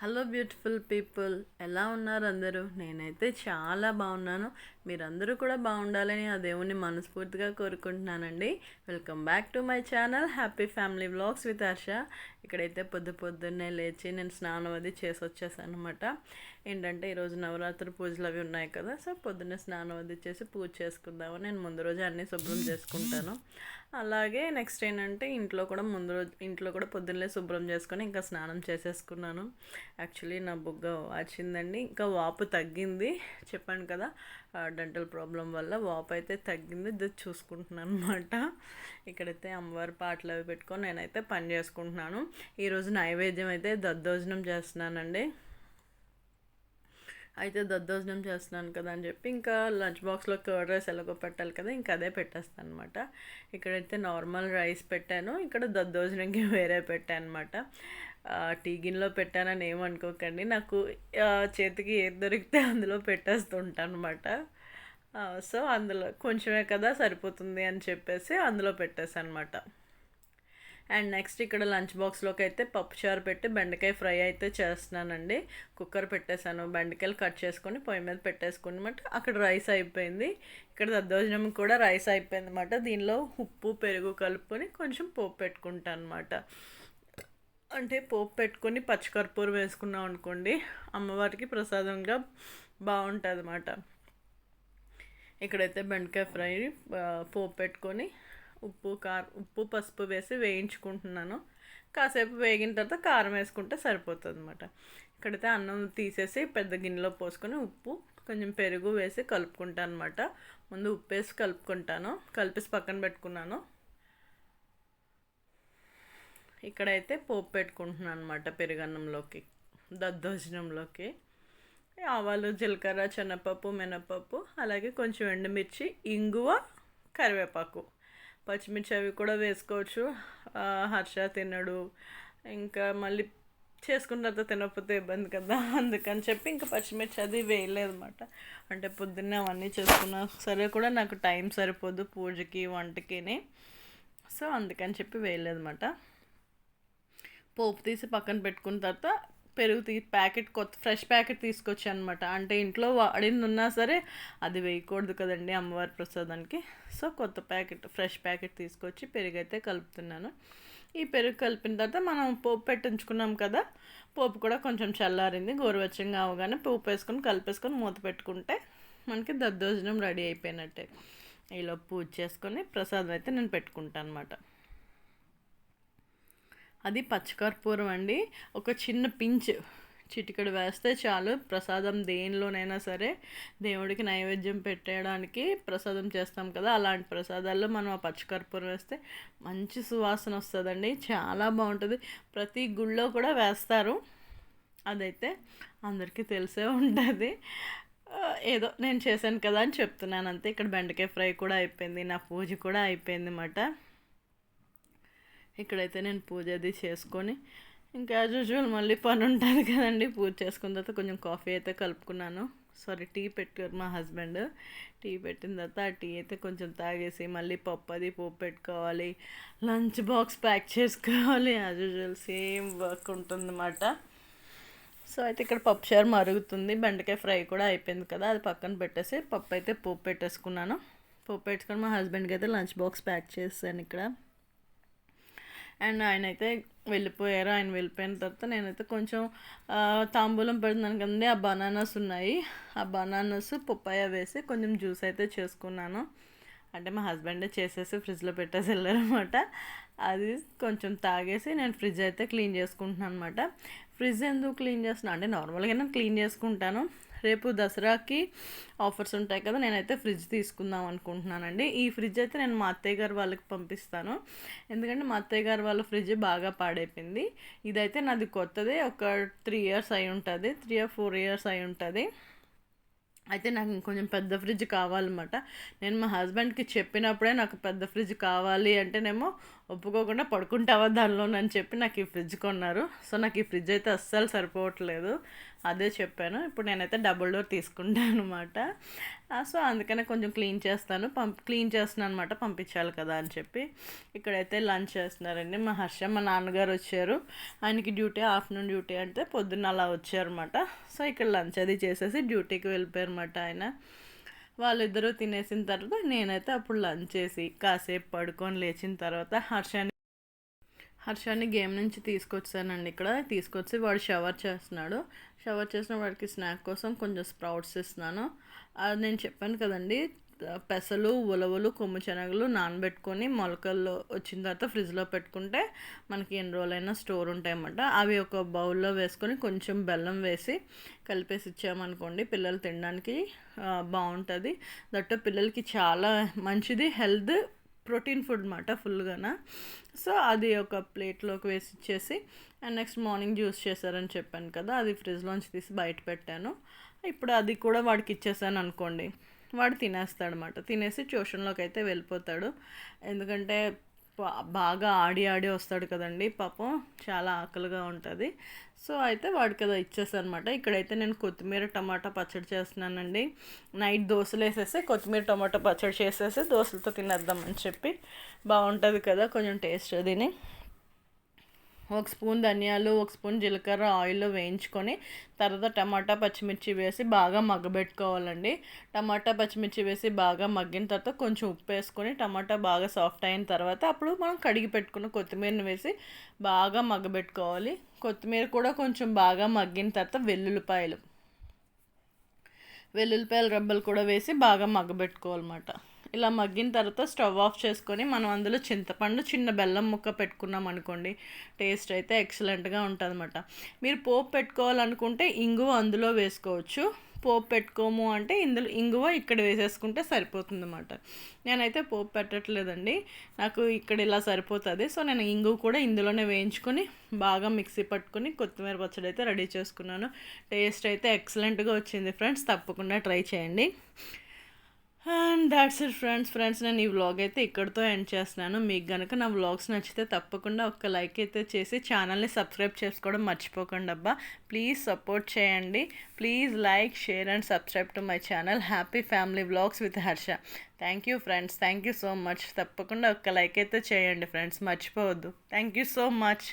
Hello beautiful people, ఎలా ఉన్నారు అందరూ? నేనైతే చాలా బాగున్నాను. మీరందరూ కూడా బాగుండాలని ఆ దేవుణ్ణి మనస్ఫూర్తిగా కోరుకుంటున్నానండి. Welcome back to my channel happy family vlogs with Harsha. ఇక్కడైతే పొద్దున్నే లేచి నేను స్నానం అది చేసి వచ్చేసాను అనమాట. ఏంటంటే ఈరోజు నవరాత్రి పూజలు అవి ఉన్నాయి కదా, సో పొద్దున్నే స్నానం అది చేసి పూజ చేసుకుందాము. నేను ముందు రోజు అన్నీ శుభ్రం చేసుకుంటాను. అలాగే నెక్స్ట్ ఏంటంటే ఇంట్లో కూడా పొద్దున్నే శుభ్రం చేసుకొని ఇంకా స్నానం చేసేసుకున్నాను. యాక్చువల్లీ నా బుగ్గ వాచిందండి, ఇంకా వాపు తగ్గింది. చెప్పాను కదా, డెంటల్ ప్రాబ్లం వల్ల వాపు అయితే తగ్గింది. ఇది చూసుకుంటున్నాను అనమాట. ఇక్కడైతే అమ్మవారి పాటలు అవి పెట్టుకొని నేనైతే పని చేసుకుంటున్నాను. ఈరోజు నైవేద్యం అయితే దద్దోజనం చేస్తున్నానండి. అయితే దద్దోజనం చేస్తున్నాను కదా అని చెప్పి ఇంకా లంచ్ బాక్స్లో కర్డ్ రైస్ ఎలాగో పెట్టాలి కదా, ఇంకా అదే పెట్టేస్తాను అనమాట. ఇక్కడైతే నార్మల్ రైస్ పెట్టాను, ఇక్కడ దద్దోజనంకి వేరే పెట్టాను అనమాట. టీ గిన్నెలో పెట్టానని ఏమనుకోకండి, నాకు చేతికి ఏది దొరికితే అందులో పెట్టేస్తుంటాను అనమాట. సో అందులో కొంచెమే కదా సరిపోతుంది అని చెప్పేసి అందులో పెట్టేసాను అనమాట. అండ్ నెక్స్ట్ ఇక్కడ లంచ్ బాక్స్లోకి అయితే పప్పుచారు పెట్టి బెండకాయ ఫ్రై అయితే చేస్తున్నానండి. కుక్కర్ పెట్టేశాను, బెండకాయలు కట్ చేసుకొని పొయ్యి మీద పెట్టేసుకున్నమాట. అక్కడ రైస్ అయిపోయింది, ఇక్కడ దద్దోజనం కూడా రైస్ అయిపోయింది అనమాట. దీనిలో ఉప్పు పెరుగు కలుపుకొని కొంచెం పోపు పెట్టుకుంటాను అనమాట. అంటే పోపు పెట్టుకొని పచ్చికర్పూరం వేసుకున్నాం అనుకోండి, అమ్మవారికి ప్రసాదంగా బాగుంటుంది అన్నమాట. ఇక్కడైతే బెండకాయ ఫ్రై పోపు పెట్టుకొని ఉప్పు పసుపు వేసి వేయించుకుంటున్నాను. కాసేపు వేగిన తర్వాత కారం వేసుకుంటే సరిపోతుంది అనమాట. ఇక్కడైతే అన్నం తీసేసి పెద్ద గిన్నెలో పోసుకొని ఉప్పు కొంచెం పెరుగు వేసి కలుపుకుంటాను అనమాట. ముందు ఉప్పు వేసి కలిపేసి పక్కన పెట్టుకున్నాను. ఇక్కడైతే పోపు పెట్టుకుంటున్నాను అనమాట పెరుగన్నంలోకి, దద్దోజనంలోకి. ఆవాలు, జీలకర్ర, శనగపప్పు, మినపప్పు, అలాగే కొంచెం ఎండుమిర్చి, ఇంగువ, కరివేపాకు, పచ్చిమిర్చి అవి కూడా వేసుకోవచ్చు. హర్ష తినడు, ఇంకా మళ్ళీ చేసుకున్న తర్వాత తినకపోతే ఇబ్బంది కదా, అందుకని చెప్పి ఇంకా పచ్చిమిర్చి అది వేయలేదన్నమాట. అంటే పొద్దున్నే అవన్నీ చేసుకున్నా సరే కూడా నాకు టైం సరిపోదు పూజకి వంటకిని, సో అందుకని చెప్పి వేయలేదన్నమాట. పోపు తీసి పక్కన పెట్టుకున్న తర్వాత పెరుగు కొత్త ఫ్రెష్ ప్యాకెట్ తీసుకొచ్చాను అనమాట. అంటే ఇంట్లో వాడింది ఉన్నా సరే అది వేయకూడదు కదండి అమ్మవారి ప్రసాదానికి. సో ఫ్రెష్ ప్యాకెట్ తీసుకొచ్చి పెరుగు అయితే కలుపుతున్నాను. ఈ పెరుగు కలిపిన తర్వాత మనం పోపు పెట్టించుకున్నాం కదా, పోపు కూడా కొంచెం చల్లారింది. గోరువెచ్చంగా అవగానే పోపు వేసుకొని కలిపేసుకొని మూత పెట్టుకుంటే మనకి దద్దోజనం రెడీ అయిపోయినట్టే. ఇలా పూజ చేసుకొని ప్రసాదం అయితే నేను పెట్టుకుంటాను అనమాట. అది పచ్చకర్పూరం అండి, ఒక చిన్న చిటికెడు వేస్తే చాలు. ప్రసాదం దేనిలోనైనా సరే దేవుడికి నైవేద్యం పెట్టడానికి ప్రసాదం చేస్తాం కదా, అలాంటి ప్రసాదాల్లో మనం ఆ పచ్చకర్పూరం వేస్తే మంచి సువాసన వస్తుందండి, చాలా బాగుంటుంది. ప్రతి గుళ్ళో కూడా వేస్తారు, అదైతే అందరికీ తెలిసే ఉంటుంది. ఏదో నేను చేశాను కదా అని చెప్తున్నాను అంతే. ఇక్కడ బెండకాయ ఫ్రై కూడా అయిపోయింది, నా పూజ కూడా అయిపోయింది అన్నమాట. ఇక్కడైతే నేను పూజ అది చేసుకొని ఇంకా యాజ్ యూజువల్ మళ్ళీ పని ఉంటుంది కదండి. పూజ చేసుకున్న తర్వాత కొంచెం కాఫీ అయితే కలుపుకున్నాను. టీ పెట్టారు మా హస్బెండ్. టీ పెట్టిన తర్వాత ఆ టీ అయితే కొంచెం తాగేసి మళ్ళీ పోపు పెట్టుకోవాలి, లంచ్ బాక్స్ ప్యాక్ చేసుకోవాలి. యాజ్ యూజువల్ సేమ్ వర్క్ ఉంటుందన్నమాట. సో అయితే ఇక్కడ పప్పుచారు మరుగుతుంది, బెండకాయ ఫ్రై కూడా అయిపోయింది కదా, అది పక్కన పెట్టేసి పప్పు అయితే పోపు పెట్టేసుకున్నాను. పోపు పెట్టుకొని మా హస్బెండ్కి అయితే లంచ్ బాక్స్ ప్యాక్ చేస్తాను ఇక్కడ. అండ్ ఆయన అయితే వెళ్ళిపోయారు. ఆయన వెళ్ళిపోయిన తర్వాత నేనైతే కొంచెం తాంబూలం పెడుతున్నాను కదండి, ఆ బనానాస్ ఉన్నాయి, ఆ బనానాస్ పప్పాయ వేసి కొంచెం జ్యూస్ అయితే చేసుకున్నాను. అంటే మా హస్బెండే చేసేసి ఫ్రిడ్జ్లో పెట్టేసి వెళ్ళారనమాట. అది కొంచెం తాగేసి నేను ఫ్రిడ్జ్ అయితే క్లీన్ చేసుకుంటున్నాను అనమాట. ఫ్రిడ్జ్ ఎందుకు క్లీన్ చేస్తున్నాను అంటే నార్మల్గా నేను క్లీన్ చేసుకుంటాను. రేపు దసరాకి ఆఫర్స్ ఉంటాయి కదా, నేనైతే ఫ్రిడ్జ్ తీసుకుందాం అనుకుంటున్నానండి. ఈ ఫ్రిడ్జ్ అయితే నేను మా అత్తయ్య గారు వాళ్ళకి పంపిస్తాను, ఎందుకంటే మా అత్తయ్య గారు వాళ్ళ ఫ్రిడ్జ్ బాగా పాడైపోయింది. ఇదైతే నాది కొత్తది, ఒక 3 years అయి ఉంటుంది, 3 or 4 years అయి ఉంటుంది. అయితే నాకు ఇంకొంచెం పెద్ద ఫ్రిడ్జ్ కావాలన్నమాట. నేను మా హస్బెండ్కి చెప్పినప్పుడే నాకు పెద్ద ఫ్రిడ్జ్ కావాలి అంటేనేమో ఒప్పుకోకుండా పడుకుంటావా దానిలోనని చెప్పి నాకు ఈ ఫ్రిడ్జ్ కొన్నారు. సో నాకు ఈ ఫ్రిడ్జ్ అయితే అస్సలు సరిపోవట్లేదు, అదే చెప్పాను. ఇప్పుడు నేనైతే డబుల్ డోర్ తీసుకుంటాను అనమాట. సో అందుకనే కొంచెం క్లీన్ చేస్తున్నాను అనమాట, పంపించాలి కదా అని చెప్పి. ఇక్కడైతే లంచ్ చేస్తున్నారండి మా హర్ష. మా నాన్నగారు వచ్చారు, ఆయనకి డ్యూటీ ఆఫ్టర్నూన్ డ్యూటీ అంటే పొద్దున్న అలా వచ్చారన్నమాట. సో ఇక్కడ లంచ్ అది చేసేసి డ్యూటీకి వెళ్ళిపోయారన్నమాట ఆయన. వాళ్ళిద్దరూ తినేసిన తర్వాత నేనైతే అప్పుడు లంచ్ చేసి కాసేపు పడుకొని లేచిన తర్వాత హర్షాన్ని గేమ్ నుంచి తీసుకొచ్చానండి. ఇక్కడ తీసుకొచ్చి వాడు షవర్ చేసిన వాడికి స్నాక్ కోసం కొంచెం స్ప్రౌట్స్ ఇస్తున్నాను. అది నేను చెప్పాను కదండి, పెసలు, ఉలవలు, కొమ్ము శనగలు నానబెట్టుకొని మొలకల్లో వచ్చిన తర్వాత ఫ్రిడ్జ్లో పెట్టుకుంటే మనకి ఎన్ని రోజులైనా స్టోర్ ఉంటాయన్నమాట. అవి ఒక బౌల్లో వేసుకొని కొంచెం బెల్లం వేసి కలిపేసి ఇచ్చామనుకోండి, పిల్లలు తినడానికి బాగుంటుంది. దట్టు పిల్లలకి చాలా మంచిది, హెల్త్, ప్రోటీన్ ఫుడ్ అన్నమాట ఫుల్గాన. సో అది ఒక ప్లేట్లోకి వేసి ఇచ్చేసి, అండ్ నెక్స్ట్ మార్నింగ్ జ్యూస్ చేశారని చెప్పాను కదా, అది ఫ్రిడ్జ్లోంచి తీసి బయట పెట్టాను. ఇప్పుడు అది కూడా వాడికి ఇచ్చేసాను అనుకోండి, వాడు తినేస్తాడనమాట. తినేసి ట్యూషన్లోకి అయితే వెళ్ళిపోతాడు. ఎందుకంటే బాగా ఆడి వస్తాడు కదండి, పాపం చాలా ఆకలిగా ఉంటుంది. సో అయితే వాడికి కదా ఇచ్చేసానమాట. ఇక్కడైతే నేను కొత్తిమీర టమాటా పచ్చడి చేస్తున్నానండి. నైట్ దోశలు వేసేసి కొత్తిమీర టమాటా పచ్చడి చేసేసి దోశలతో తినేద్దామని చెప్పి, బాగుంటుంది కదా కొంచెం టేస్ట్ అదిని. ఒక స్పూన్ ధనియాలు, ఒక స్పూన్ జీలకర్ర ఆయిల్లో వేయించుకొని తర్వాత టమాటా పచ్చిమిర్చి వేసి బాగా మగ్గబెట్టుకోవాలండి. టమాటా పచ్చిమిర్చి వేసి బాగా మగ్గిన తర్వాత కొంచెం ఉప్పు వేసుకొని టమాటా బాగా సాఫ్ట్ అయిన తర్వాత అప్పుడు మనం కడిగి పెట్టుకున్న కొత్తిమీరని వేసి బాగా మగ్గబెట్టుకోవాలి. కొత్తిమీర కూడా కొంచెం బాగా మగ్గిన తర్వాత వెల్లుల్లిపాయలు రబ్బలు కూడా వేసి బాగా మగ్గబెట్టుకోవాలన్నమాట. ఇలా మగ్గిన తర్వాత స్టవ్ ఆఫ్ చేసుకొని మనం అందులో చింతపండు, చిన్న బెల్లం ముక్క పెట్టుకున్నాం అనుకోండి, టేస్ట్ అయితే ఎక్సలెంట్గా ఉంటుంది అన్నమాట. మీరు పోపు పెట్టుకోవాలనుకుంటే ఇంగువ అందులో వేసుకోవచ్చు. పోపు పెట్టుకోము అంటే ఇంగువ ఇక్కడ వేసేసుకుంటే సరిపోతుంది అన్నమాట. నేనైతే పోపు పెట్టట్లేదండి, నాకు ఇక్కడ ఇలా సరిపోతుంది. సో నేను ఇంగువ కూడా ఇందులోనే వేయించుకొని బాగా మిక్సీ పట్టుకొని కొత్తిమీర పచ్చడి అయితే రెడీ చేసుకున్నాను. టేస్ట్ అయితే ఎక్సలెంట్గా వచ్చింది ఫ్రెండ్స్, తప్పకుండా ట్రై చేయండి. అండ్ దాట్స్ ఇట్ ఫ్రెండ్స్, నేను ఈ వ్లాగ్ అయితే ఇక్కడితో ఎండ్ చేస్తున్నాను. మీకు కనుక నా వ్లాగ్స్ నచ్చితే తప్పకుండా ఒక లైక్ అయితే చేసి ఛానల్ని సబ్స్క్రైబ్ చేసుకోవడం మర్చిపోకండి అబ్బా. ప్లీజ్ సపోర్ట్ చేయండి. Please like, share and subscribe to my channel happy family vlogs with Harsha. Thank you friends, thank you so much. తప్పకుండా ఒక లైక్ అయితే చేయండి ఫ్రెండ్స్, మర్చిపోవద్దు. Thank you so much.